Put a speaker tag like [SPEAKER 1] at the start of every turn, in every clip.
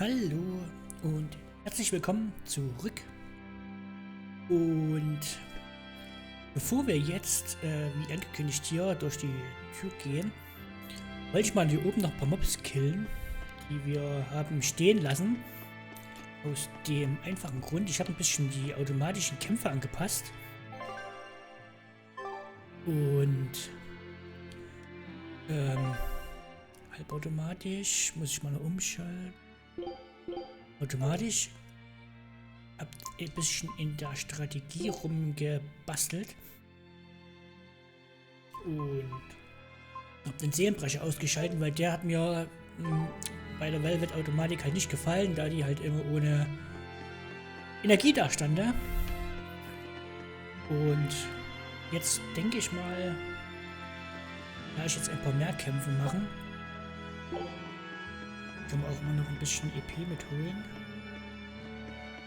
[SPEAKER 1] Hallo und herzlich willkommen zurück. Und bevor wir jetzt, wie angekündigt, hier durch die Tür gehen, wollte ich mal hier oben noch ein paar Mobs killen, die wir haben stehen lassen. Aus dem einfachen Grund, ich habe ein bisschen die automatischen Kämpfe angepasst. Und halbautomatisch muss ich mal noch umschalten. Automatisch habe ein bisschen in der Strategie rumgebastelt und habe den Seelenbrecher ausgeschaltet, weil der hat mir bei der Velvet Automatik halt nicht gefallen, da die halt immer ohne Energie da stand. Und jetzt denke ich mal, da ich jetzt ein paar mehr Kämpfe machen, können wir auch immer noch ein bisschen EP mitholen.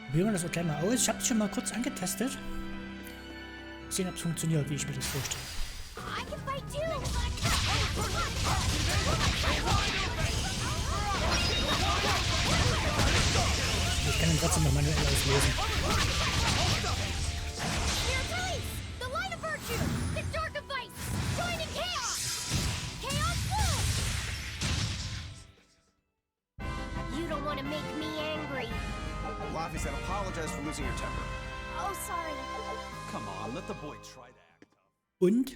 [SPEAKER 1] Probieren wir das auch gleich mal aus. Ich habe es schon mal kurz angetestet. Sehen, ob es funktioniert, wie ich mir das vorstelle. Ich kann ihn trotzdem noch manuell auslösen. Und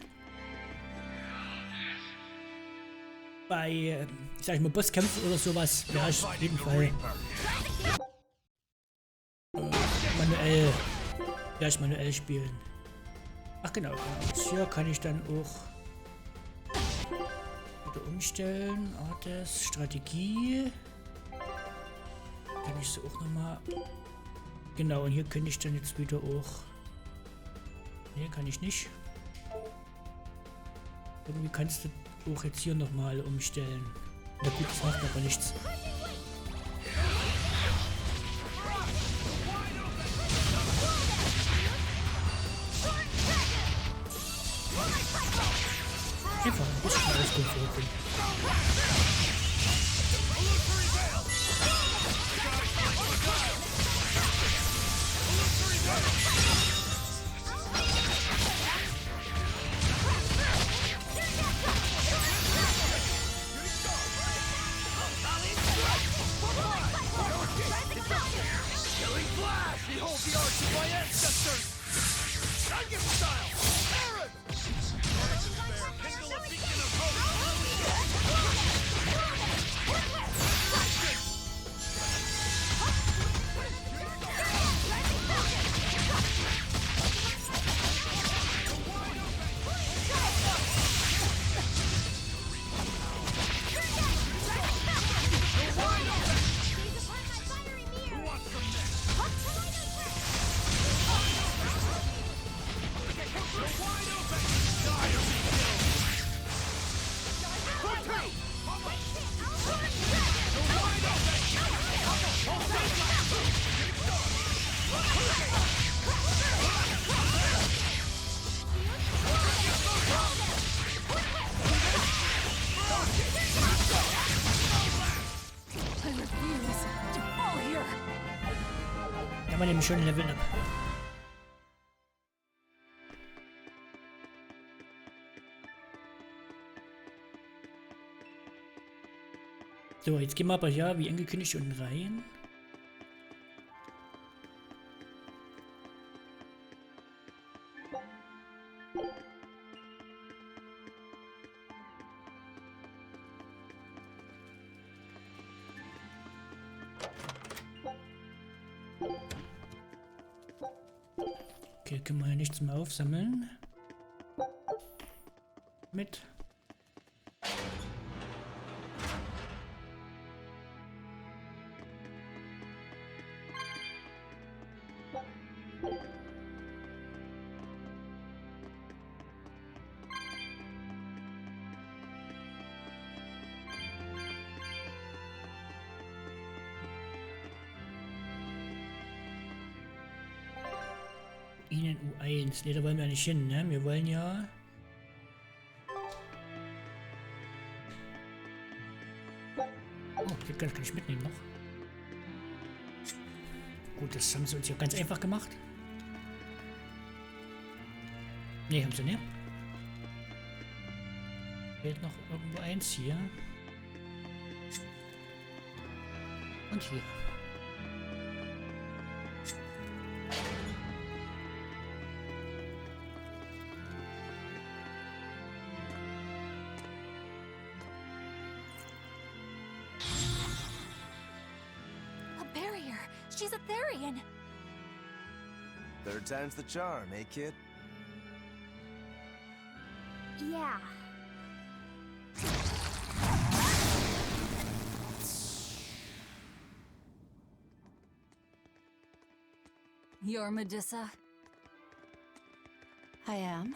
[SPEAKER 1] bei, sag ich mal, Bosskämpfen oder sowas wäre ich auf jeden Fall manuell spielen. Ach genau, jetzt hier kann ich dann auch wieder umstellen. Das Strategie. Kann ich so auch nochmal. Genau, und hier könnte ich dann jetzt wieder auch. Ne, kann ich nicht. Irgendwie kannst du auch jetzt hier nochmal umstellen. Na gut, das macht aber nichts. Einfach ein bisschen ausgefunden. Kann man eben schön leveln ab. So, jetzt gehen wir aber ja, wie angekündigt, unten rein. Okay, können wir ja nichts mehr aufsammeln. Mit. Ihnen U1. Ne, da wollen wir nicht hin, ne? Wir wollen ja. Oh, das kann ich mitnehmen noch. Gut, das haben sie uns ja ganz einfach gemacht. Ne, haben sie nicht. Fehlt noch irgendwo eins hier. Und hier.
[SPEAKER 2] She's a Therian.
[SPEAKER 3] Third time's the charm, eh, kid?
[SPEAKER 2] Yeah. You're Medusa?
[SPEAKER 4] I am.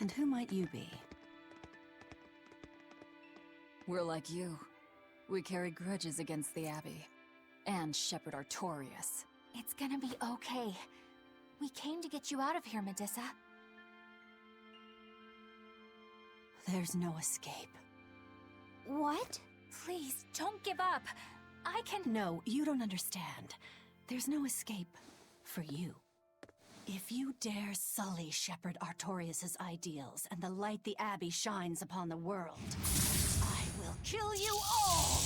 [SPEAKER 4] And who might you be?
[SPEAKER 2] We're like you. We carry grudges against the Abbey. And Shepherd Artorias. It's gonna be okay. We came to get you out of here, Medusa.
[SPEAKER 4] There's no escape.
[SPEAKER 2] What? Please, don't give up. I can...
[SPEAKER 4] No, you don't understand. There's no escape for you. If you dare sully Shepherd Artorias' ideals and the light the Abbey shines upon the world, I will kill you all!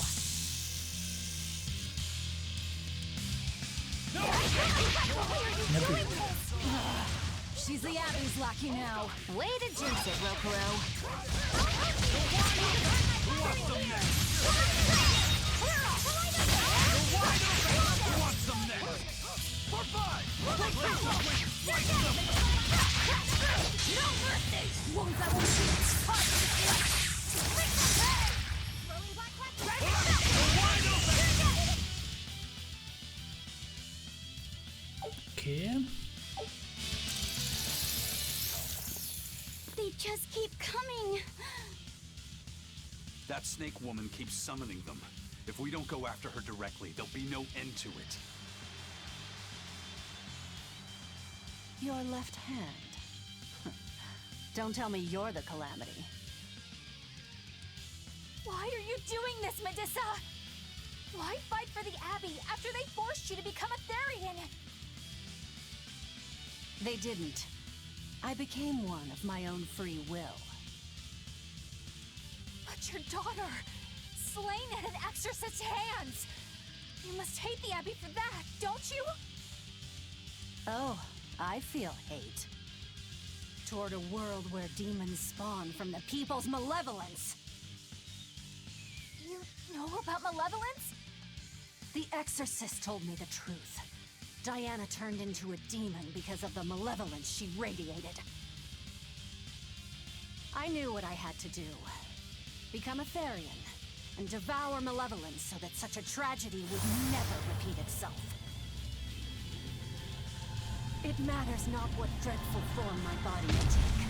[SPEAKER 2] She's the Abbey's lackey now. Way to jinx it, Rokuro.
[SPEAKER 5] What's the next? For five!
[SPEAKER 2] No mercy! Won't that one
[SPEAKER 1] Okay.
[SPEAKER 2] They just keep coming.
[SPEAKER 5] That snake woman keeps summoning them. If we don't go after her directly, there'll be no end to it.
[SPEAKER 4] Your left hand. Don't tell me you're the calamity.
[SPEAKER 2] Why are you doing this, Medusa? Why fight for the Abbey after they forced you to become a Therian?
[SPEAKER 4] They didn't. I became one of my own free will.
[SPEAKER 2] But your daughter, slain at an exorcist's hands. You must hate the Abbey for that, don't you?
[SPEAKER 4] Oh, I feel hate. Toward a world where demons spawn from the people's malevolence.
[SPEAKER 2] You know about malevolence?
[SPEAKER 4] The exorcist told me the truth. Diana turned into a demon because of the malevolence she radiated. I knew what I had to do. Become a Therian, and devour malevolence so that such a tragedy would never repeat itself. It matters not what dreadful form my body may take.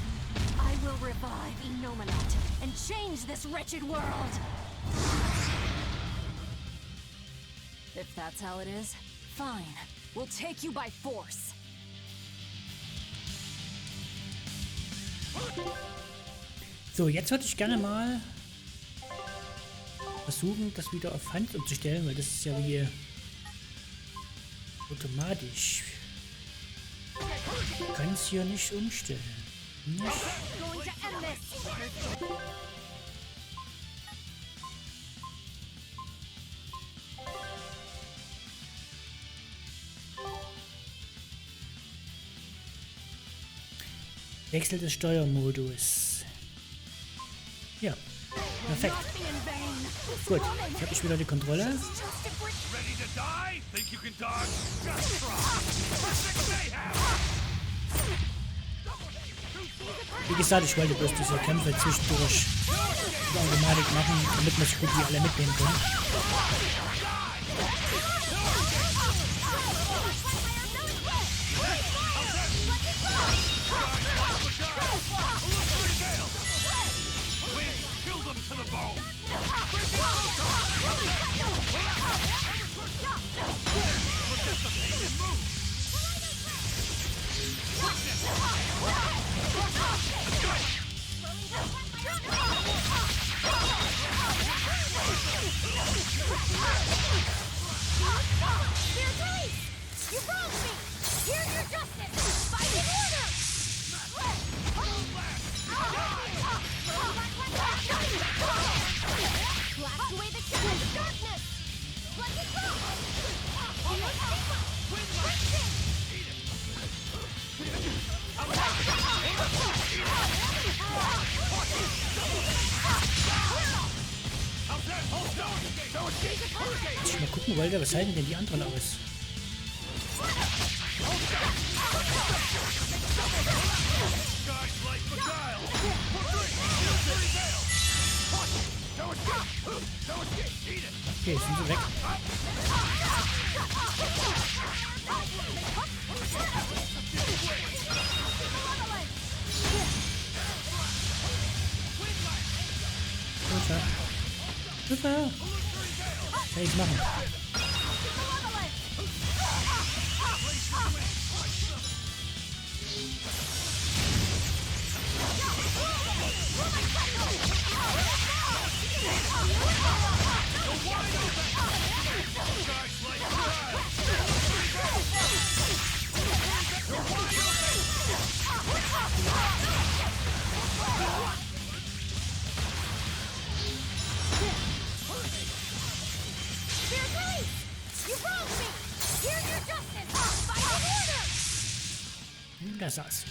[SPEAKER 4] I will revive Inomata and change this wretched world!
[SPEAKER 2] If that's how it is, fine. We'll take you by force.
[SPEAKER 1] So, jetzt würde ich gerne mal versuchen, das wieder auf Hand umzustellen, weil das ist ja wie automatisch. Ich kann es hier nicht umstellen. Nicht. Wechsel des Steuermodus. Ja, perfekt. Gut, jetzt habe ich wieder die Kontrolle. Wie gesagt, ich wollte bloß diese Kämpfe zwischendurch in der Automatik machen, damit man sich gut wie alle mitnehmen kann.
[SPEAKER 2] You wronged me! Here's your justice! Fight in order! Blast away the shadows of darkness! Let it go!
[SPEAKER 1] Ich mal gucken wollte, was halten denn die anderen aus? Okay, sind sie weg. Super. Super. Kann ich machen. Da saß.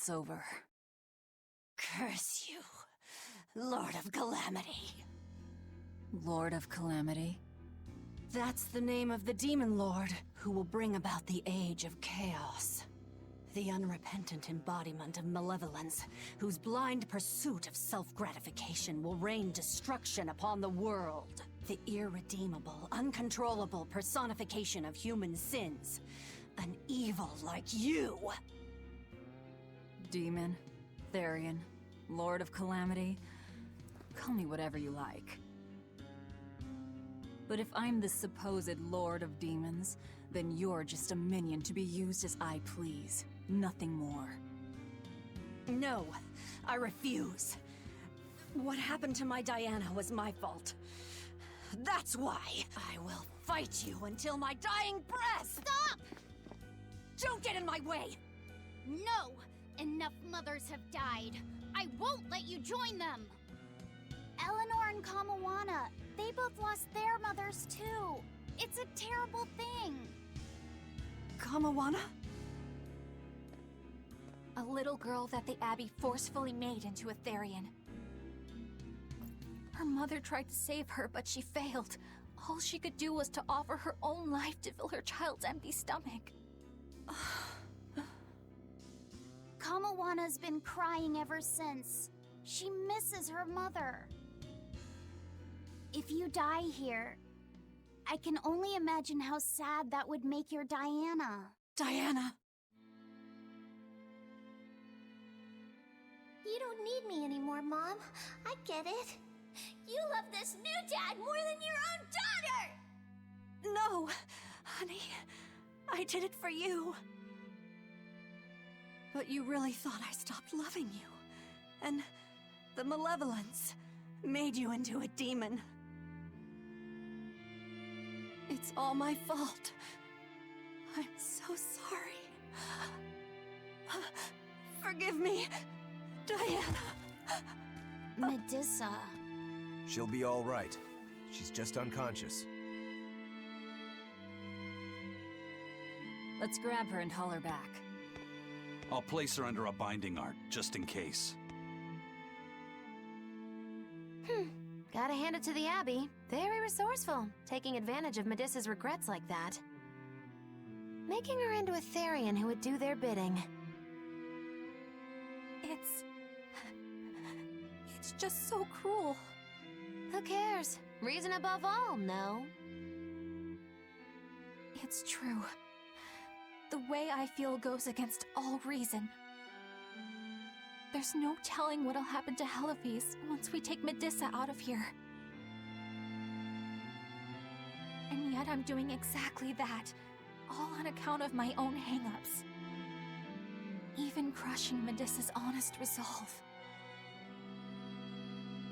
[SPEAKER 2] It's over.
[SPEAKER 4] Curse you, Lord of Calamity.
[SPEAKER 2] Lord of Calamity?
[SPEAKER 4] That's the name of the Demon Lord who will bring about the Age of Chaos. The unrepentant embodiment of malevolence, whose blind pursuit of self-gratification will rain destruction upon the world. The irredeemable, uncontrollable personification of human sins. An evil like you.
[SPEAKER 2] Demon, Therian, Lord of Calamity. Call me whatever you like. But if I'm the supposed Lord of Demons, then you're just a minion to be used as I please. Nothing more.
[SPEAKER 4] No, I refuse. What happened to my Diana was my fault. That's why I will fight you until my dying breath!
[SPEAKER 6] Stop!
[SPEAKER 4] Don't get in my way!
[SPEAKER 6] No! Enough mothers have died. I won't let you join them! Eleanor and Kamawana, they both lost their mothers too. It's a terrible thing.
[SPEAKER 4] Kamawana?
[SPEAKER 6] A little girl that the Abbey forcefully made into a Therian. Her mother tried to save her, but she failed. All she could do was to offer her own life to fill her child's empty stomach. Kamawana's been crying ever since. She misses her mother. If you die here, I can only imagine how sad that would make your Diana.
[SPEAKER 4] Diana!
[SPEAKER 6] You don't need me anymore, Mom. I get it. You love this new dad more than your own daughter!
[SPEAKER 4] No, honey. I did it for you. But you really thought I stopped loving you. And the malevolence made you into a demon. It's all my fault. I'm so sorry. Forgive me, Diana.
[SPEAKER 6] Medusa.
[SPEAKER 3] She'll be all right. She's just unconscious.
[SPEAKER 2] Let's grab her and haul her back.
[SPEAKER 5] I'll place her under a binding art, just in case.
[SPEAKER 7] Gotta hand it to the Abbey. Very resourceful, taking advantage of Medusa's regrets like that. Making her into a Therian who would do their bidding.
[SPEAKER 2] It's just so cruel.
[SPEAKER 7] Who cares? Reason above all, no?
[SPEAKER 2] It's true. The way I feel goes against all reason. There's no telling what'll happen to Helifes once we take Medusa out of here. And yet I'm doing exactly that, all on account of my own hang-ups. Even crushing Medusa's honest resolve.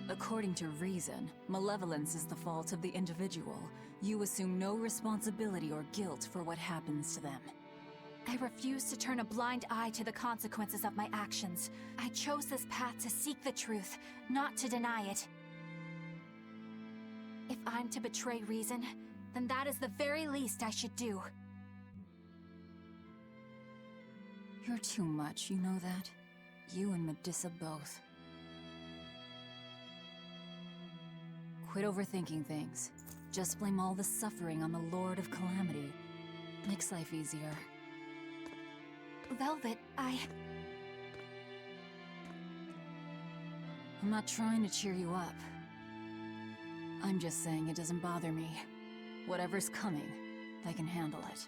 [SPEAKER 2] According to reason, malevolence is the fault of the individual. You assume no responsibility or guilt for what happens to them. I refuse to turn a blind eye to the consequences of my actions. I chose this path to seek the truth, not to deny it. If I'm to betray reason, then that is the very least I should do. You're too much, you know that? You and Medusa both. Quit overthinking things. Just blame all the suffering on the Lord of Calamity. Makes life easier. Velvet, I'm not trying to cheer you up. I'm just saying it doesn't bother me. Whatever's coming, I can handle it.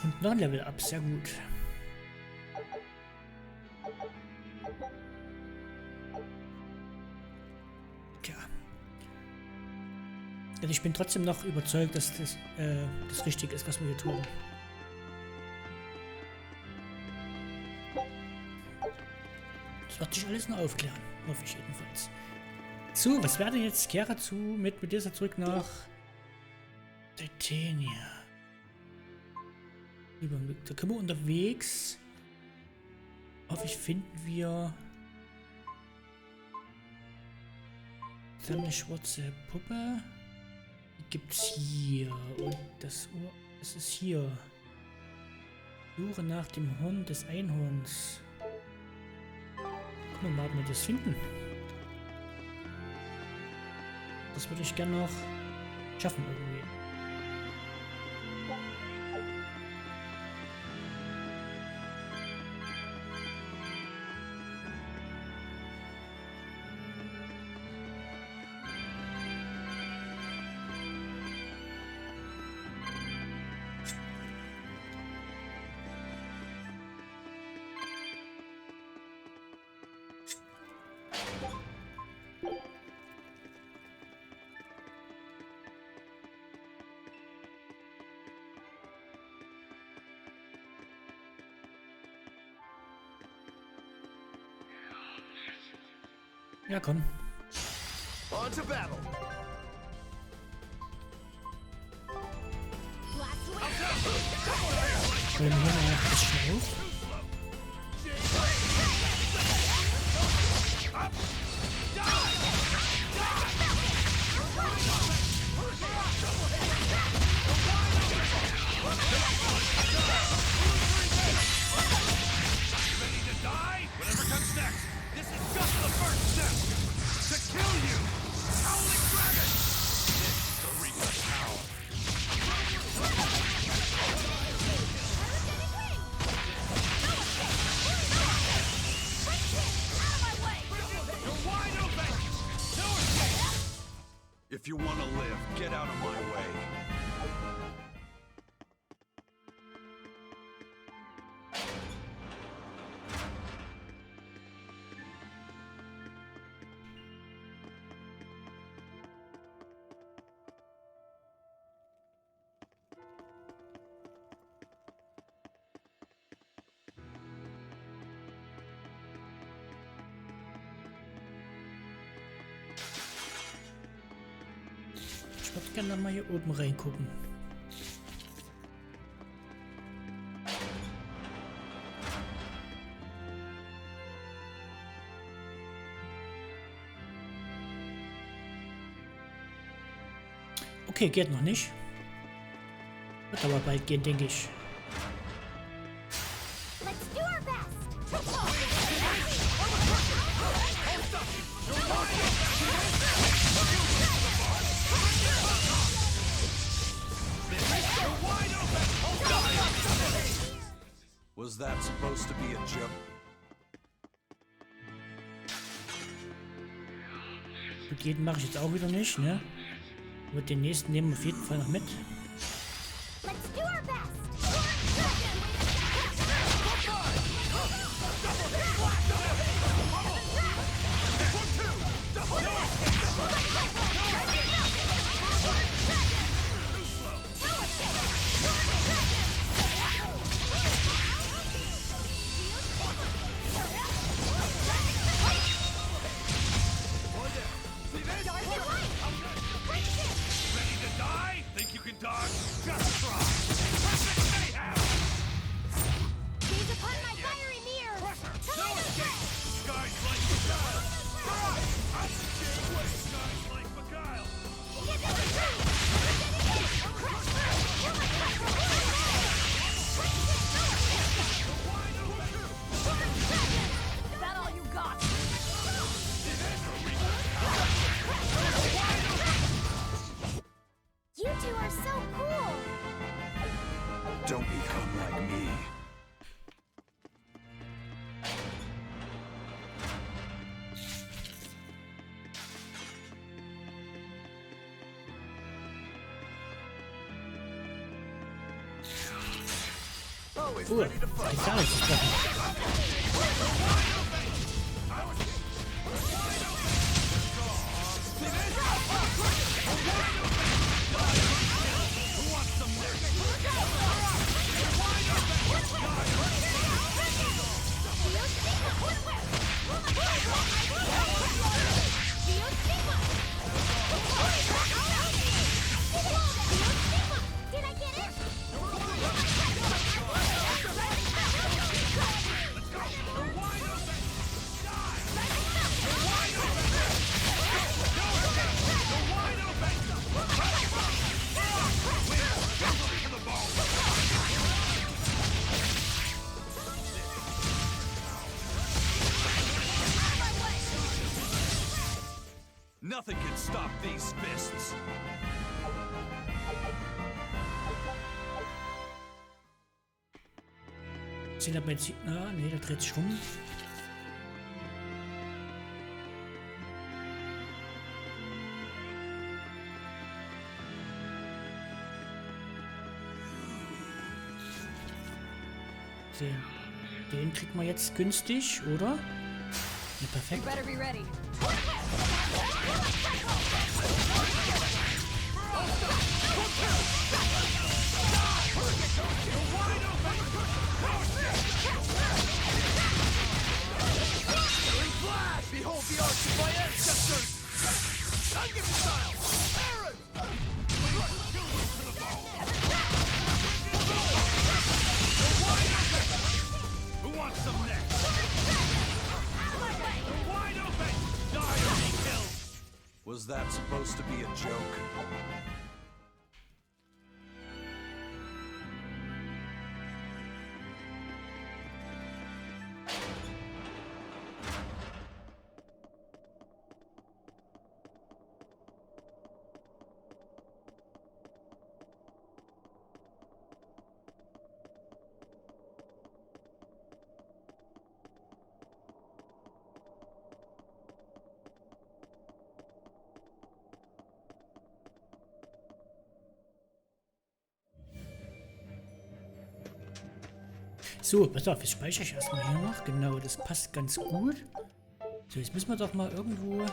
[SPEAKER 1] Und noch ein Level Up, sehr gut. Tja. Also ich bin trotzdem noch überzeugt, dass das richtig ist, was wir hier tun. Das wird sich alles noch aufklären. Hoffe ich jedenfalls. So, was wäre denn jetzt? Kehre zu mit Medusa zurück nach Titania. Da können wir unterwegs. Hoffentlich finden wir dann eine schwarze Puppe. Die gibt's hier. Und das Uhr. Das ist hier. Suche nach dem Horn des Einhorns. Gucken wir mal, ob wir das finden. Das würde ich gerne noch schaffen irgendwie. Ja, komm.
[SPEAKER 3] On to battle.
[SPEAKER 1] Wollen wir hier mal das Schlauch?
[SPEAKER 5] If you want to live, get out of my way.
[SPEAKER 1] Ich würde gerne mal hier oben reingucken. Okay, geht noch nicht. Wird aber bald gehen, denke ich.
[SPEAKER 6] Let's do our best.
[SPEAKER 3] Was that supposed to be a joke?
[SPEAKER 1] Gut, jeden mache ich jetzt auch wieder nicht, ne? Aber den nächsten nehmen wir auf jeden Fall noch mit.
[SPEAKER 6] Let's do our best.
[SPEAKER 3] Don't become like me. Always ready to fight.
[SPEAKER 6] Did I get it?
[SPEAKER 5] Nothing can stop these fists.
[SPEAKER 1] Sind aber jetzt... Ah, nee, der dreht sich rum. Den kriegt man jetzt günstig, oder? Ja, perfekt.
[SPEAKER 2] Better be ready.
[SPEAKER 3] Behold the arts of my ancestors! Ungiven style! Aaron!
[SPEAKER 5] Who wants some next? Wide open! Die or be killed!
[SPEAKER 3] Was that supposed to be a joke?
[SPEAKER 1] So, pass auf, jetzt speichere ich erstmal hier noch. Genau, das passt ganz gut. So, jetzt müssen wir doch mal irgendwo...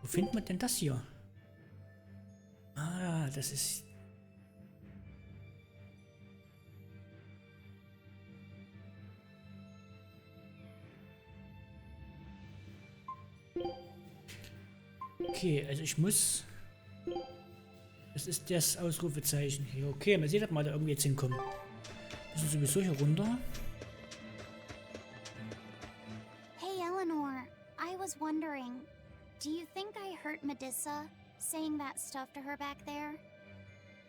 [SPEAKER 1] Wo findet man denn das hier? Ah, das ist... Okay, also ich muss... Das ist das Ausrufezeichen hier. Okay, man sieht, ob wir da irgendwie jetzt hinkommen. Wir sind sowieso hier runter.
[SPEAKER 6] Hey, Eleanor. I was wondering, do you think I hurt Medusa, saying that stuff to her back there?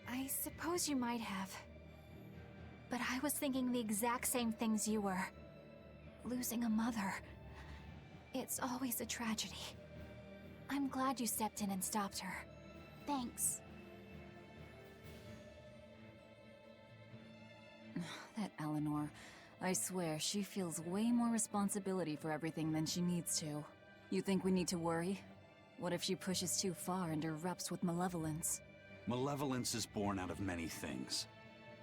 [SPEAKER 2] I suppose you might have. But I was thinking the exact same things you were. Losing a mother. It's always a tragedy. I'm glad you stepped in and stopped her.
[SPEAKER 6] Thanks.
[SPEAKER 2] That Eleanor. I swear, she feels way more responsibility for everything than she needs to. You think we need to worry? What if she pushes too far and erupts with malevolence?
[SPEAKER 5] Malevolence is born out of many things.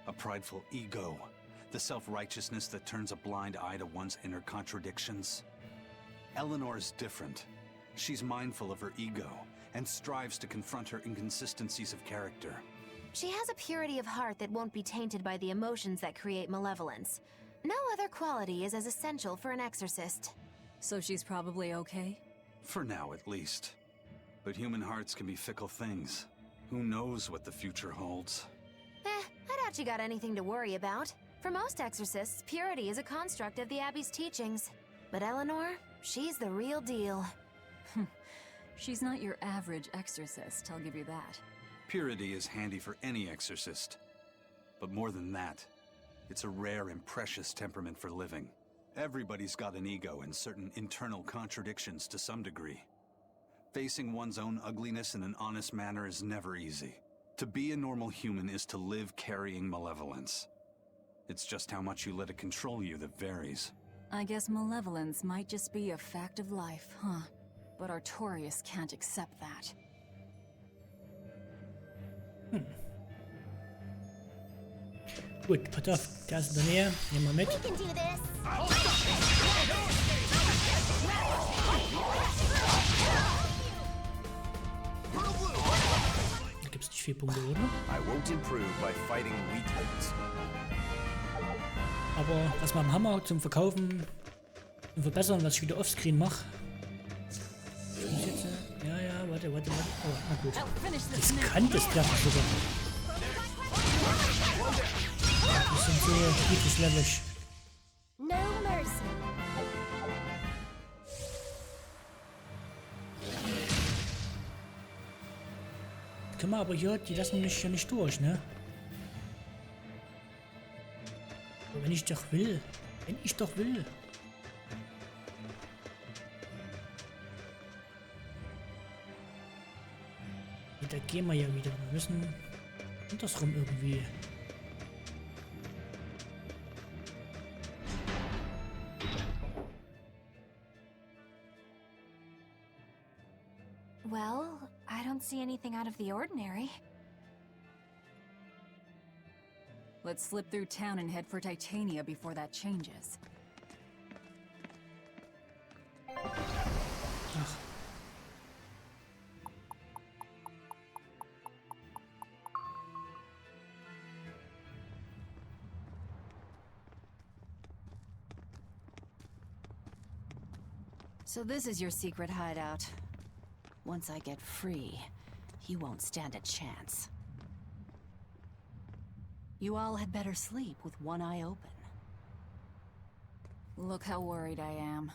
[SPEAKER 5] A prideful ego, the self-righteousness that turns a blind eye to one's inner contradictions. Eleanor is different. She's mindful of her ego and strives to confront her inconsistencies of character.
[SPEAKER 7] She has a purity of heart that won't be tainted by the emotions that create malevolence. No other quality is as essential for an exorcist.
[SPEAKER 2] So she's probably okay?
[SPEAKER 5] For now, at least. But human hearts can be fickle things. Who knows what the future holds?
[SPEAKER 7] I doubt you got anything to worry about. For most exorcists, purity is a construct of the Abbey's teachings. But Eleanor, she's the real deal.
[SPEAKER 2] She's not your average exorcist, I'll give you that.
[SPEAKER 5] Purity is handy for any exorcist. But more than that, it's a rare and precious temperament for living. Everybody's got an ego and certain internal contradictions to some degree. Facing one's own ugliness in an honest manner is never easy. To be a normal human is to live carrying malevolence. It's just how much you let it control you that varies.
[SPEAKER 2] I guess malevolence might just be a fact of life, huh? But Artorias can't accept that.
[SPEAKER 1] Gut, pass auf, der ist in der Nähe. Nehmen wir mit.
[SPEAKER 6] We can do this.
[SPEAKER 1] Da gibt es nicht 4 Punkte, oder?
[SPEAKER 3] I won't improve by fighting weaklings.
[SPEAKER 1] Aber was wir am Hammer zum Verkaufen und Verbessern, was ich wieder offscreen mache. Ja, warte. Oh, na gut. Das kann das treffen sogar. Das sind so gutes Level.
[SPEAKER 6] No mercy.
[SPEAKER 1] Können wir aber hier, die lassen mich ja nicht durch, ne? Aber wenn ich doch will. Wenn ich doch will. Da gehen wir ja wieder. Wir müssen andersrum irgendwie.
[SPEAKER 7] Well, I don't see anything out of the ordinary.
[SPEAKER 2] Let's slip through town and head for Titania before that changes.
[SPEAKER 1] Ach.
[SPEAKER 4] So this is your secret hideout. Once I get free, he won't stand a chance. You all had better sleep with one eye open.
[SPEAKER 2] Look how worried I am.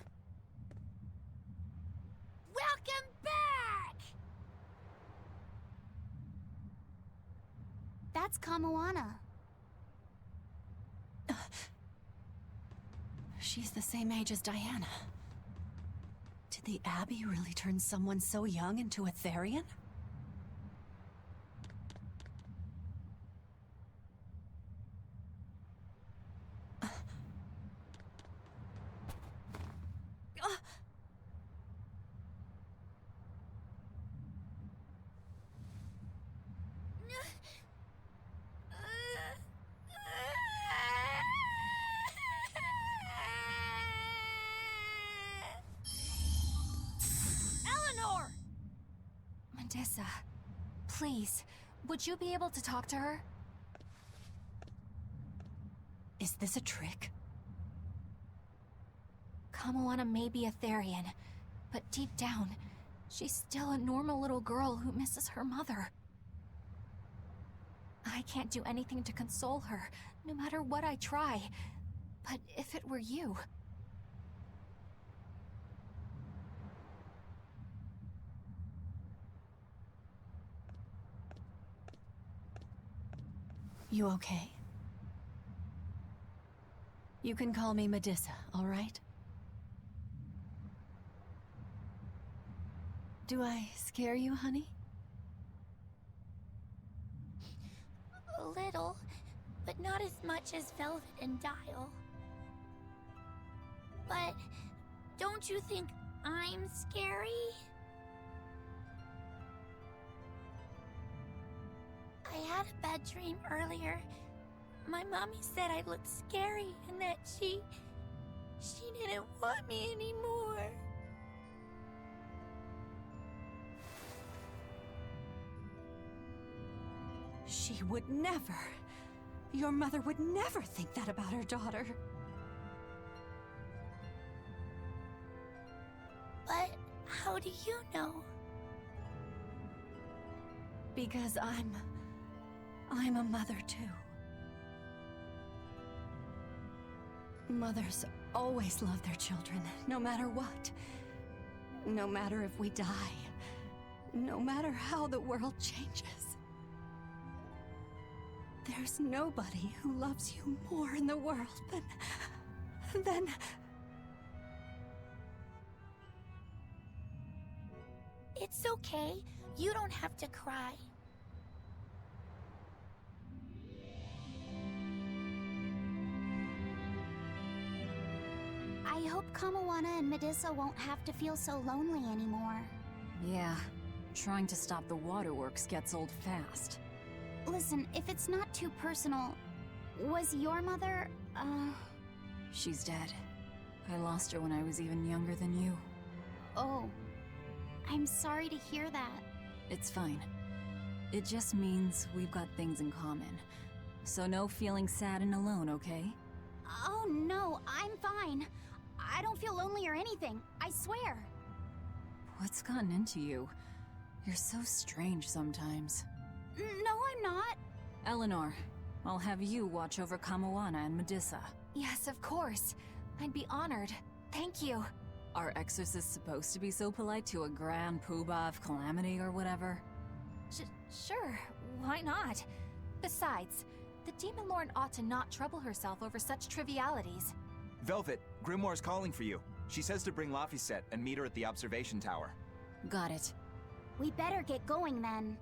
[SPEAKER 6] Welcome back! That's Kamoana.
[SPEAKER 4] She's the same age as Diana. Did the Abbey really turn someone so young into a Therian?
[SPEAKER 7] Medissa, please, would you be able to talk to her?
[SPEAKER 4] Is this a trick?
[SPEAKER 7] Kamoana may be a Therian, but deep down, she's still a normal little girl who misses her mother. I can't do anything to console her, no matter what I try. But if it were you...
[SPEAKER 4] You okay? You can call me Medissa, all right? Do I scare you, honey?
[SPEAKER 6] A little, but not as much as Velvet and Dial. But don't you think I'm scary? I had a bad dream earlier. My mommy said I looked scary and that she didn't want me anymore.
[SPEAKER 4] She would never. Your mother would never think that about her daughter.
[SPEAKER 6] But how do you know?
[SPEAKER 4] Because I'm a mother too. Mothers always love their children, no matter what. No matter if we die. No matter how the world changes. There's nobody who loves you more in the world than...
[SPEAKER 6] It's okay. You don't have to cry. I hope Kamawana and Medusa won't have to feel so lonely anymore.
[SPEAKER 2] Yeah, trying to stop the waterworks gets old fast.
[SPEAKER 6] Listen, if it's not too personal, was your mother,
[SPEAKER 2] She's dead. I lost her when I was even younger than you.
[SPEAKER 6] Oh. I'm sorry to hear that.
[SPEAKER 2] It's fine. It just means we've got things in common. So no feeling sad and alone, okay?
[SPEAKER 6] Oh no, I'm fine. I don't feel lonely or anything, I swear.
[SPEAKER 2] What's gotten into you? You're so strange sometimes.
[SPEAKER 6] No, I'm not.
[SPEAKER 2] Eleanor, I'll have you watch over Kamawana and Medusa.
[SPEAKER 7] Yes, of course. I'd be honored. Thank you.
[SPEAKER 2] Are exorcists supposed to be so polite to a grand poobah of calamity or whatever?
[SPEAKER 7] Sure, why not? Besides, the Demon Lord ought to not trouble herself over such trivialities.
[SPEAKER 8] Velvet, Grimoire's calling for you. She says to bring Laphicet and meet her at the observation tower.
[SPEAKER 2] Got it.
[SPEAKER 6] We better get going then.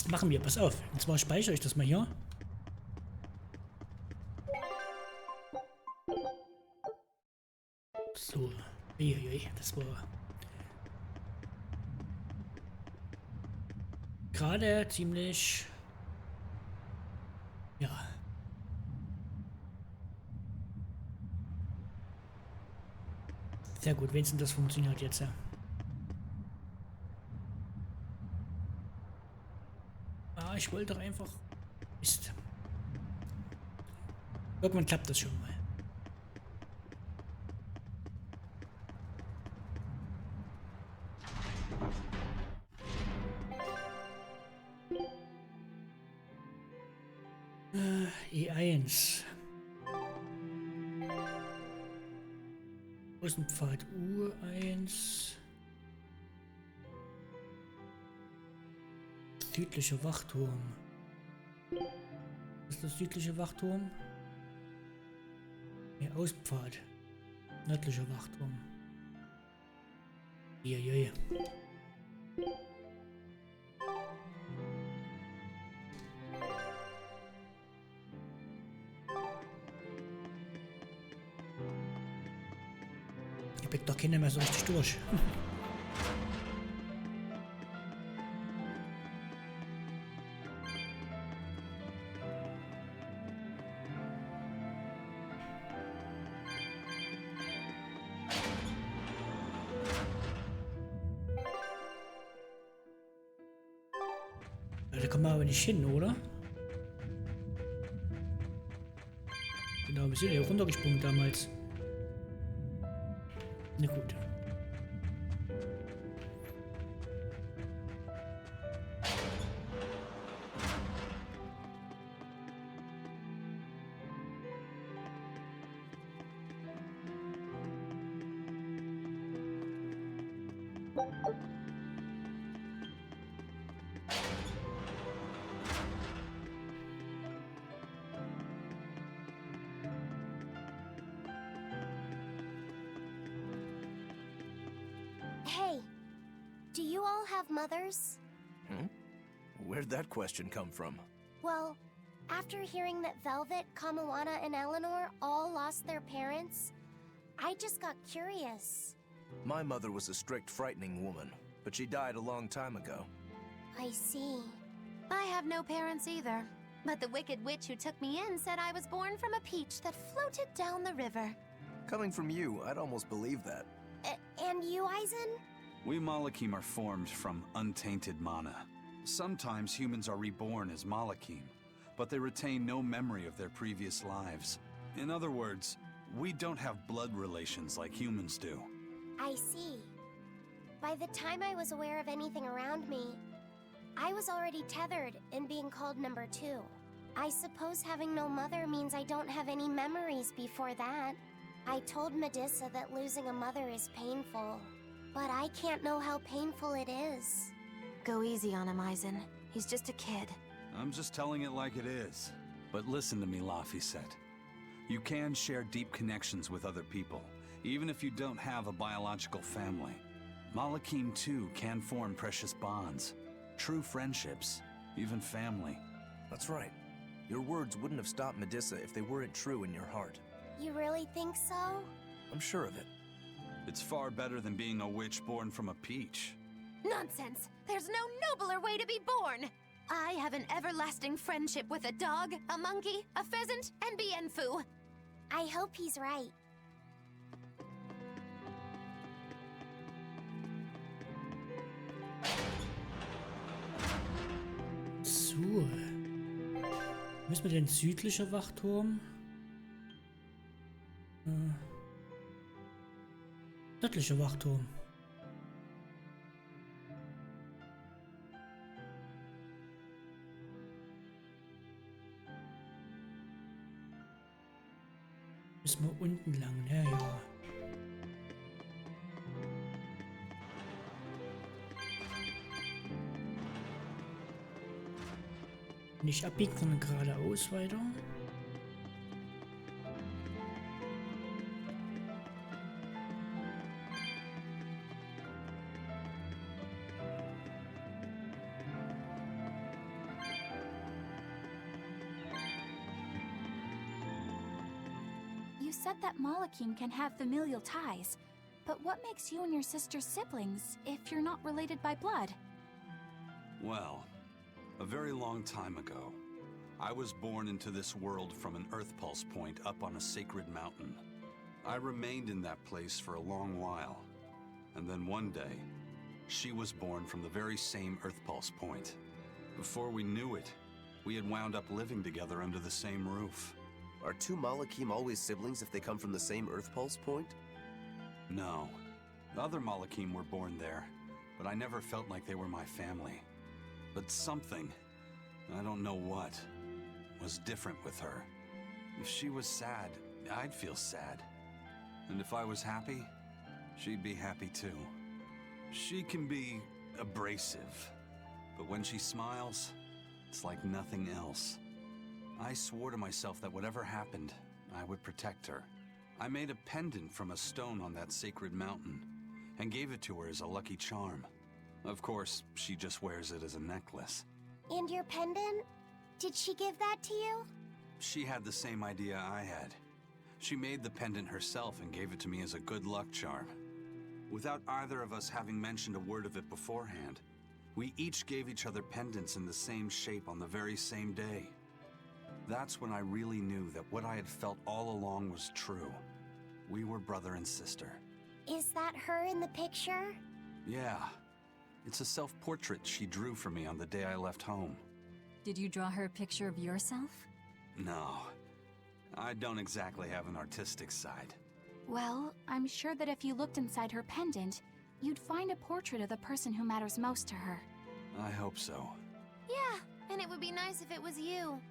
[SPEAKER 1] Machen wir, pass auf. Und zwar speichere ich das mal hier. So. Das war gerade ziemlich... Ja. Sehr gut, wenigstens das funktioniert jetzt, ja. Ich wollte doch einfach... Mist. Irgendwann klappt das schon mal. E1. Außenpfad U1. Südliche Wachturm. Was ist das südliche Wachturm? Ja, Auspfad. Nördlicher Wachturm. Joi. Ich blick doch keiner mehr so richtig durch. Da kommen wir aber nicht hin, oder? Genau, wir sind ja runtergesprungen damals. Na gut.
[SPEAKER 6] Hey, do you all have mothers?
[SPEAKER 3] Where'd that question come from?
[SPEAKER 6] Well,
[SPEAKER 9] After hearing that Velvet, Kamawana, and Eleanor all lost their parents, I just got curious.
[SPEAKER 10] My mother was a strict, frightening woman, but she died a long time ago.
[SPEAKER 9] I see.
[SPEAKER 7] I have no parents either, but the wicked witch who took me in said I was born from a peach that floated down the river.
[SPEAKER 10] Coming from you, I'd almost believe that.
[SPEAKER 9] And you, Eisen?
[SPEAKER 5] We Malakim are formed from untainted mana. Sometimes humans are reborn as Malakim, but they retain no memory of their previous lives. In other words, we don't have blood relations like humans do.
[SPEAKER 9] I see. By the time I was aware of anything around me, I was already tethered and being called number 2. I suppose having no mother means I don't have any memories before that. I told Medusa that losing a mother is painful, but I can't know how painful it is.
[SPEAKER 7] Go easy on him, Eisen. He's just a kid.
[SPEAKER 5] I'm just telling it like it is. But listen to me, Laphicet. You can share deep connections with other people, even if you don't have a biological family. Malakim, too, can form precious bonds. True friendships, even family.
[SPEAKER 10] That's right. Your words wouldn't have stopped Medusa if they weren't true in your heart.
[SPEAKER 9] You really think so?
[SPEAKER 10] I'm sure of it.
[SPEAKER 5] It's far better than being a witch born from a peach.
[SPEAKER 7] Nonsense! There's no nobler way to be born! I have an everlasting friendship with a dog, a monkey, a pheasant, and Bienfu.
[SPEAKER 9] I hope he's right.
[SPEAKER 1] So. Müssen wir den südlichen Wachturm? Nördlicher Wachturm. Müssen wir unten lang, ne? Ja. Nicht abbiegen, sondern geradeaus weiter.
[SPEAKER 6] You said that Malakim can have familial ties, but what makes you and your sister siblings if you're not related by blood?
[SPEAKER 5] Well, a very long time ago, I was born into this world from an Earth Pulse point up on a sacred mountain. I remained in that place for a long while, and then one day, she was born from the very same Earth Pulse point. Before we knew it, we had wound up living together under the same roof.
[SPEAKER 10] Are two Malakim always siblings if they come from the same Earth Pulse point?
[SPEAKER 5] No. The other Malakim were born there, but I never felt like they were my family. But something, I don't know what, was different with her. If she was sad, I'd feel sad. And if I was happy, she'd be happy too. She can be abrasive, but when she smiles, it's like nothing else. I swore to myself that whatever happened, I would protect her. I made a pendant from a stone on that sacred mountain, and gave it to her as a lucky charm. Of course, she just wears it as a necklace.
[SPEAKER 9] And your pendant? Did she give that to you?
[SPEAKER 5] She had the same idea I had. She made the pendant herself and gave it to me as a good luck charm. Without either of us having mentioned a word of it beforehand, we each gave each other pendants in the same shape on the very same day. That's when I really knew that what I had felt all along was true. We were brother and sister.
[SPEAKER 9] Is that her in the picture?
[SPEAKER 5] Yeah. It's a self-portrait she drew for me on the day I left home.
[SPEAKER 2] Did you draw her a picture of yourself?
[SPEAKER 5] No. I don't exactly have an artistic side.
[SPEAKER 6] Well, I'm sure that if you looked inside her pendant, you'd find a portrait of the person who matters most to her.
[SPEAKER 5] I hope so.
[SPEAKER 7] Yeah, and it would be nice if it was you.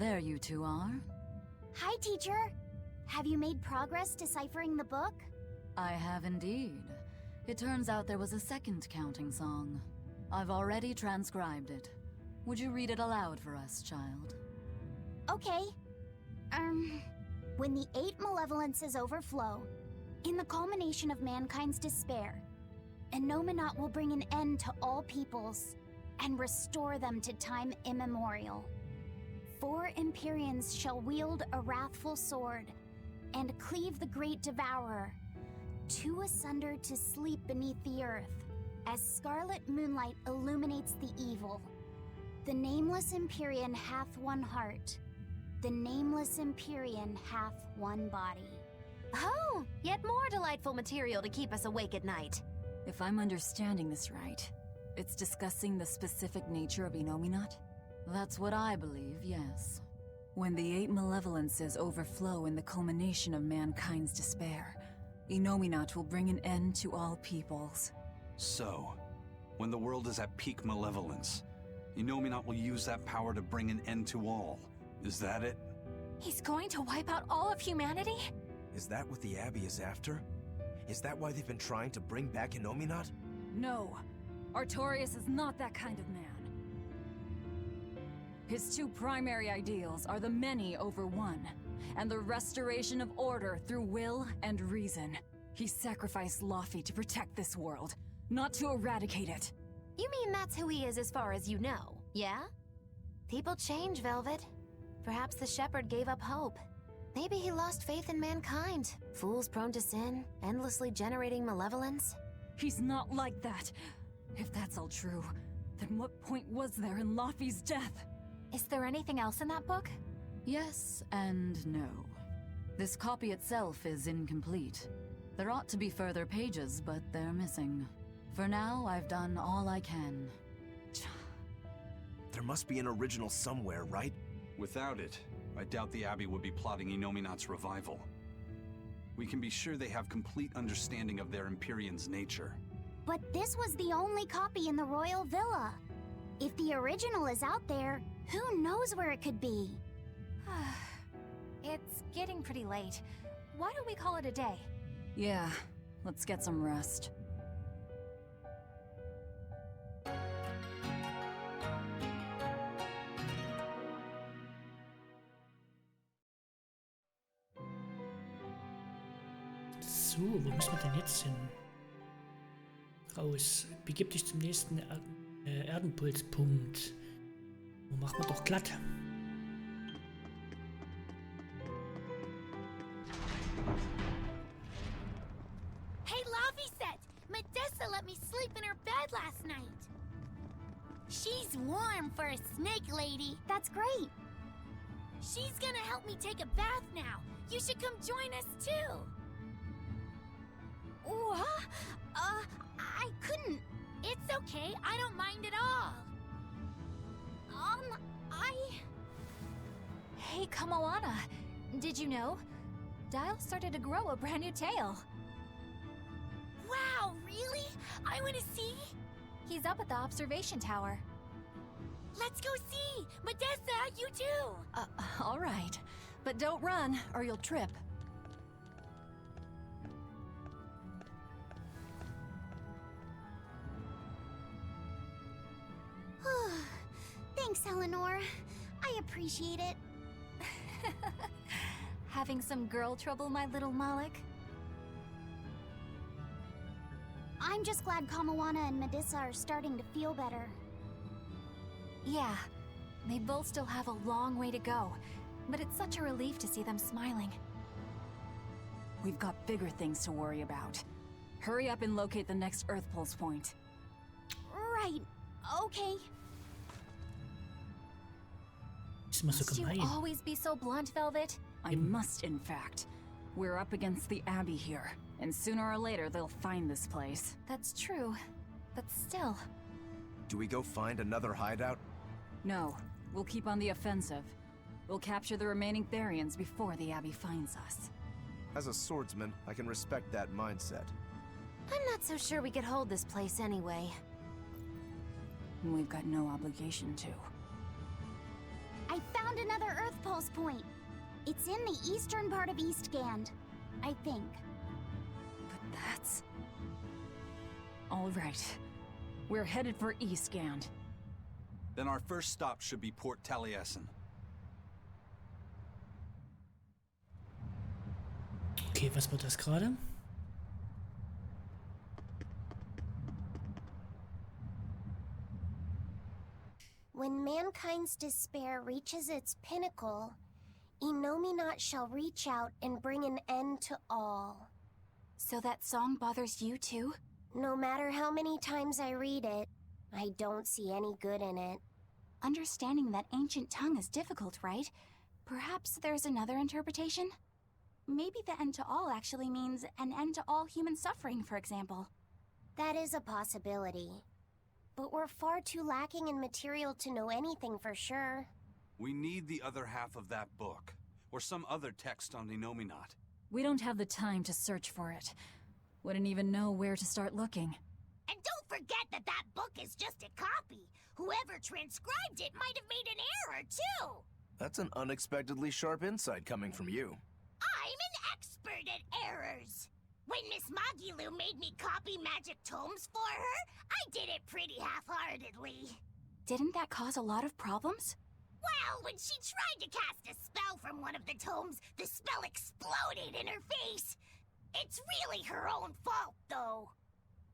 [SPEAKER 2] there you two are.
[SPEAKER 6] Hi, teacher. Have you made progress deciphering the book?
[SPEAKER 2] I have indeed. It turns out there was a second counting song. I've already transcribed it. Would you read it aloud for us, child?
[SPEAKER 6] Okay. When the 8 malevolences overflow, in the culmination of mankind's despair, Inominat will bring an end to all peoples and restore them to time immemorial. 4 Empyreans shall wield a wrathful sword and cleave the great devourer, 2 asunder to sleep beneath the earth, as scarlet moonlight illuminates the evil. The nameless Empyrean hath one heart. The nameless Empyrean hath one body.
[SPEAKER 7] Oh, yet more delightful material to keep us awake at night.
[SPEAKER 2] If I'm understanding this right, it's discussing the specific nature of Inominat? That's what I believe, yes. When the 8 malevolences overflow in the culmination of mankind's despair, Inominat will bring an end to all peoples.
[SPEAKER 5] So, when the world is at peak malevolence, Inominat will use that power to bring an end to all. Is that it?
[SPEAKER 7] He's going to wipe out all of humanity?
[SPEAKER 10] Is that what the Abbey is after? Is that why they've been trying to bring back Inominat?
[SPEAKER 2] No. Artorias is not that kind of man. His 2 primary ideals are the many over one, and the restoration of order through will and reason. He sacrificed Laufey to protect this world, not to eradicate it.
[SPEAKER 7] You mean that's who he is as far as you know, yeah? People change, Velvet. Perhaps the shepherd gave up hope. Maybe he lost faith in mankind. Fools prone to sin, endlessly generating malevolence.
[SPEAKER 2] He's not like that. If that's all true, then what point was there in Laufey's death?
[SPEAKER 7] Is there anything else in that book?
[SPEAKER 2] Yes and no. This copy itself is incomplete. There ought to be further pages, but they're missing. For now, I've done all I can.
[SPEAKER 10] There must be an original somewhere, right?
[SPEAKER 5] Without it, I doubt the Abbey would be plotting Inominat's revival. We can be sure they have complete understanding of their Empyrean's nature.
[SPEAKER 6] But this was the only copy in the royal villa. If the original is out there, who knows where it could be?
[SPEAKER 7] It's getting pretty late. Why don't we call it a day?
[SPEAKER 2] Yeah, let's get some rest.
[SPEAKER 1] So, wo müssen wir denn jetzt hin? Raus. Begib dich zum nächsten Erdenpulspunkt. Wo machen wir doch glatt?
[SPEAKER 9] Hey, Laufey, Medessa let me sleep in her bed last night. She's warm for a snake lady.
[SPEAKER 6] That's great.
[SPEAKER 9] She's gonna help me take a bath now. You should come join us too.
[SPEAKER 6] What? I couldn't.
[SPEAKER 9] It's okay, I don't mind at all.
[SPEAKER 7] Hey, Kamoana. Did you know? Dial started to grow a brand new tail.
[SPEAKER 9] Wow, really? I wanna see?
[SPEAKER 7] He's up at the observation tower.
[SPEAKER 9] Let's go see! Medessa, you too!
[SPEAKER 2] All right. But don't run, or you'll trip.
[SPEAKER 6] Thanks, Eleanor. I appreciate it.
[SPEAKER 7] Having some girl trouble, my little Malik?
[SPEAKER 6] I'm just glad Kamoana and Medessa are starting to feel better.
[SPEAKER 7] Yeah, they both still have a long way to go, but it's such a relief to see them smiling.
[SPEAKER 2] We've got bigger things to worry about. Hurry up and locate the next Earth Pulse point.
[SPEAKER 6] Right. Okay.
[SPEAKER 7] Must you always be so blunt, Velvet?
[SPEAKER 2] I must, in fact. We're up against the Abbey here, and sooner or later they'll find this place.
[SPEAKER 7] That's true, but still.
[SPEAKER 10] Do we go find another hideout?
[SPEAKER 2] No, we'll keep on the offensive. We'll capture the remaining Therians before the Abbey finds us.
[SPEAKER 10] As a swordsman, I can respect that mindset.
[SPEAKER 7] I'm not so sure we could hold this place anyway.
[SPEAKER 2] We've got no obligation to.
[SPEAKER 6] I found another Earth Pulse point. It's in the eastern part of Eastgand, I think.
[SPEAKER 2] But that's... All right. We're headed for Eastgand.
[SPEAKER 5] Then our first stop should be Port Taliesin.
[SPEAKER 1] Okay, was wird das gerade?
[SPEAKER 9] When mankind's despair reaches its pinnacle, Inominat shall reach out and bring an end to all.
[SPEAKER 2] So that song bothers you too?
[SPEAKER 9] No matter how many times I read it, I don't see any good in it.
[SPEAKER 2] Understanding that ancient tongue is difficult, right? Perhaps there's another interpretation? Maybe the end to all actually means an end to all human suffering, for example.
[SPEAKER 9] That is a possibility. But we're far too lacking in material to know anything for sure.
[SPEAKER 5] We need the other half of that book, or some other text on Inominat.
[SPEAKER 2] We don't have the time to search for it. Wouldn't even know where to start looking.
[SPEAKER 11] And don't forget that that book is just a copy. Whoever transcribed it might have made an error, too.
[SPEAKER 10] That's an unexpectedly sharp insight coming from you.
[SPEAKER 11] I'm an expert at errors. When Miss Magilu made me copy magic tomes for her, I did it pretty half-heartedly.
[SPEAKER 2] Didn't that cause a lot of problems?
[SPEAKER 11] Well, when she tried to cast a spell from one of the tomes, the spell exploded in her face. It's really her own fault, though.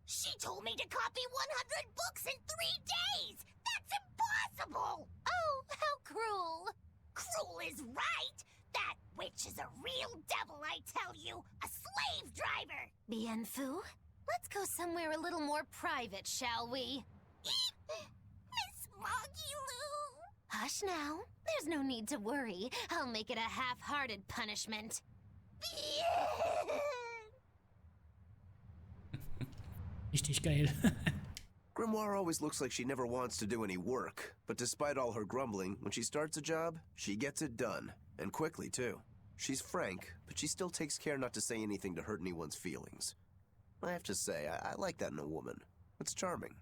[SPEAKER 11] She told me to copy 100 books in 3 days! That's impossible!
[SPEAKER 9] Oh, how cruel!
[SPEAKER 11] Cruel is right! That witch is a real devil, I tell you! A slave driver!
[SPEAKER 7] Bien Phu, let's go somewhere a little more private, shall we?
[SPEAKER 11] Miss Magilu!
[SPEAKER 7] Hush now. There's no need to worry. I'll make it a half-hearted punishment.
[SPEAKER 1] Richtig geil.
[SPEAKER 10] Grimoire always looks like she never wants to do any work, but despite all her grumbling, when she starts a job, she gets it done. And quickly, too. She's frank, but she still takes care not to say anything to hurt anyone's feelings. I have to say, I like that in a woman. It's charming.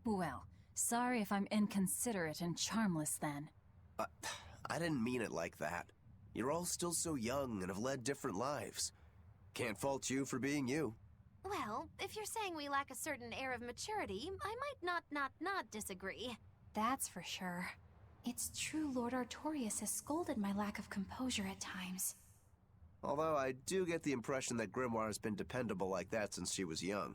[SPEAKER 2] Well, sorry if I'm inconsiderate and charmless then.
[SPEAKER 10] I didn't mean it like that. You're all still so young and have led different lives. Can't fault you for being you.
[SPEAKER 7] Well, if you're saying we lack a certain air of maturity, I might not disagree.
[SPEAKER 2] That's for sure. It's true Lord Artorius has scolded my lack of composure at times.
[SPEAKER 10] Although I do get the impression that Grimoire has been dependable like that since she was young.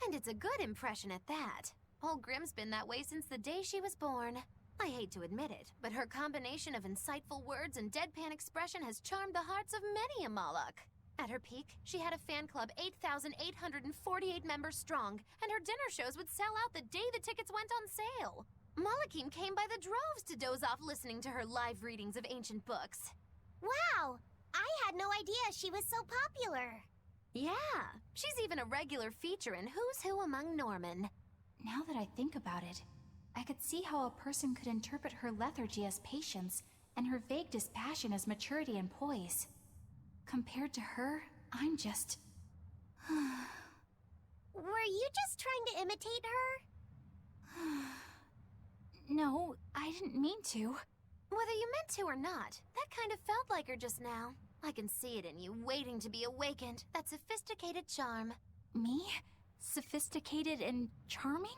[SPEAKER 7] And it's a good impression at that. Old Grim's been that way since the day she was born. I hate to admit it, but her combination of insightful words and deadpan expression has charmed the hearts of many a Moloch. At her peak, she had a fan club 8,848 members strong, and her dinner shows would sell out the day the tickets went on sale. Malachim came by the droves to doze off listening to her live readings of ancient books.
[SPEAKER 9] Wow! I had no idea she was so popular.
[SPEAKER 7] Yeah, she's even a regular feature in Who's Who Among Norman.
[SPEAKER 2] Now that I think about it, I could see how a person could interpret her lethargy as patience and her vague dispassion as maturity and poise. Compared to her, I'm just...
[SPEAKER 9] Were you just trying to imitate her?
[SPEAKER 2] No, I didn't mean to.
[SPEAKER 7] Whether you meant to or not, that kind of felt like her just now. I can see it in you, waiting to be awakened. That sophisticated charm.
[SPEAKER 2] Me? Sophisticated and charming?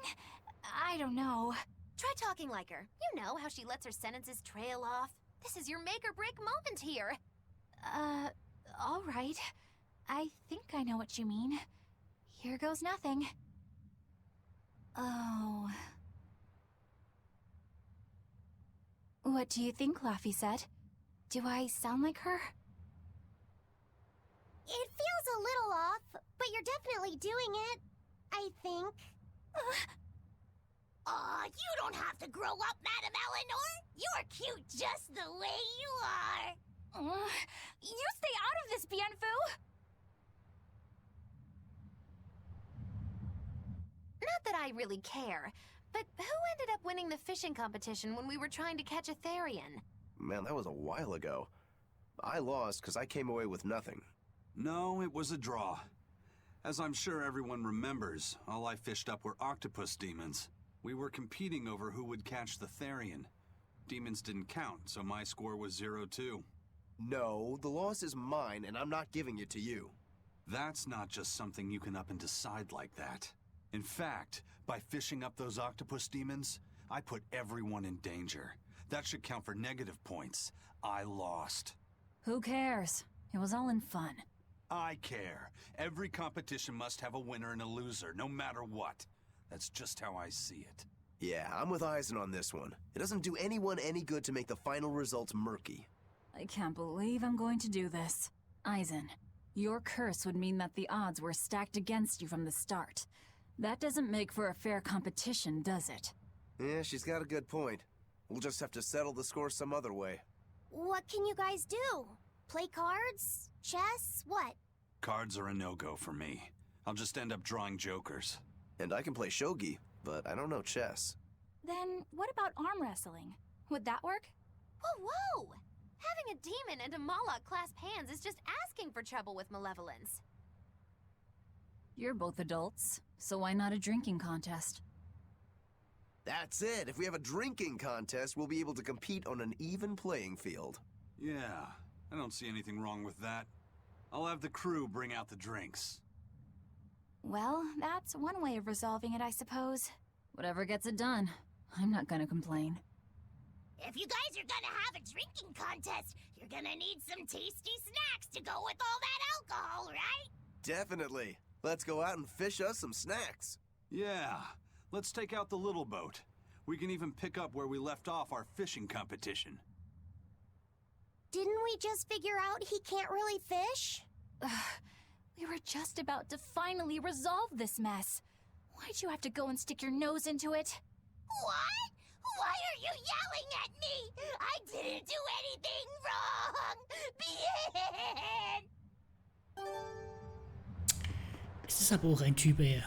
[SPEAKER 2] I don't know.
[SPEAKER 7] Try talking like her. You know how she lets her sentences trail off. This is your make-or-break moment here.
[SPEAKER 2] All right. I think I know what you mean. Here goes nothing. Oh... What do you think, Laphicet? Do I sound like her?
[SPEAKER 9] It feels a little off, but you're definitely doing it. I think.
[SPEAKER 11] Aw, you don't have to grow up, Madame Eleanor. You're cute just the way you are.
[SPEAKER 2] You stay out of this, Bien Phu!
[SPEAKER 7] Not that I really care, but who ended up winning the fishing competition when we were trying to catch a Therian?
[SPEAKER 10] Man, that was a while ago. I lost because I came away with nothing.
[SPEAKER 5] No, it was a draw. As I'm sure everyone remembers, all I fished up were octopus demons. We were competing over who would catch the Therian. Demons didn't count, so my score was 0-2.
[SPEAKER 10] No, the loss is mine, and I'm not giving it to you.
[SPEAKER 5] That's not just something you can up and decide like that. In fact, by fishing up those octopus demons, I put everyone in danger. That should count for negative points. I lost.
[SPEAKER 2] Who cares? It was all in fun.
[SPEAKER 5] I care. Every competition must have a winner and a loser, no matter what. That's just how I see it.
[SPEAKER 10] Yeah, I'm with Eisen on this one. It doesn't do anyone any good to make the final results murky.
[SPEAKER 2] I can't believe I'm going to do this. Eisen, your curse would mean that the odds were stacked against you from the start. That doesn't make for a fair competition, does it?
[SPEAKER 10] Yeah, she's got a good point. We'll just have to settle the score some other way.
[SPEAKER 9] What can you guys do? Play cards? Chess? What?
[SPEAKER 5] Cards are a no-go for me. I'll just end up drawing jokers.
[SPEAKER 10] And I can play shogi, but I don't know chess.
[SPEAKER 2] Then what about arm wrestling? Would that work?
[SPEAKER 7] Whoa, whoa! Having a demon and a Moloch clasp hands is just asking for trouble with malevolence.
[SPEAKER 2] You're both adults, so why not a drinking contest?
[SPEAKER 10] That's it. If we have a drinking contest, we'll be able to compete on an even playing field.
[SPEAKER 5] Yeah, I don't see anything wrong with that. I'll have the crew bring out the drinks.
[SPEAKER 2] Well, that's one way of resolving it, I suppose. Whatever gets it done. I'm not gonna complain.
[SPEAKER 11] If you guys are gonna have a drinking contest, you're gonna need some tasty snacks to go with all that alcohol, right?
[SPEAKER 10] Definitely. Let's go out and fish us some snacks.
[SPEAKER 5] Yeah, let's take out the little boat. We can even pick up where we left off our fishing competition.
[SPEAKER 9] Didn't we just figure out he can't really fish?
[SPEAKER 2] We were just about to finally resolve this mess. Why'd you have to go and stick your nose into it?
[SPEAKER 11] What? Why are you yelling at me? I didn't do anything wrong! Bien!
[SPEAKER 1] Es ist aber auch ein Typ, ey.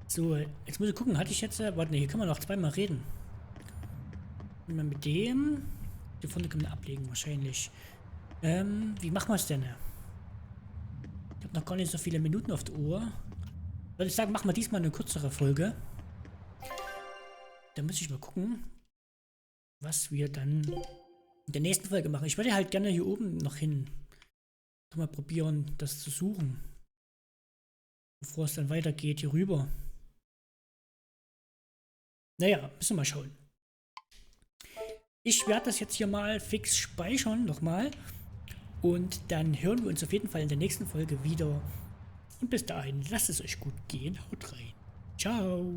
[SPEAKER 1] So, jetzt muss ich gucken, hatte ich jetzt... warte, hier können wir noch zweimal reden. Wenn wir mit dem... Die vorne können wir ablegen, wahrscheinlich. Wie machen wir es denn? Ich habe noch gar nicht so viele Minuten auf der Uhr. Würde ich sagen, machen wir diesmal eine kürzere Folge. Da muss ich mal gucken, was wir dann in der nächsten Folge machen. Ich würde halt gerne hier oben noch hin. Mal probieren, das zu suchen. Bevor es dann weitergeht hier rüber. Naja, müssen wir mal schauen. Ich werde das jetzt hier mal fix speichern nochmal. Und dann hören wir uns auf jeden Fall in der nächsten Folge wieder. Und bis dahin, lasst es euch gut gehen. Haut rein. Ciao.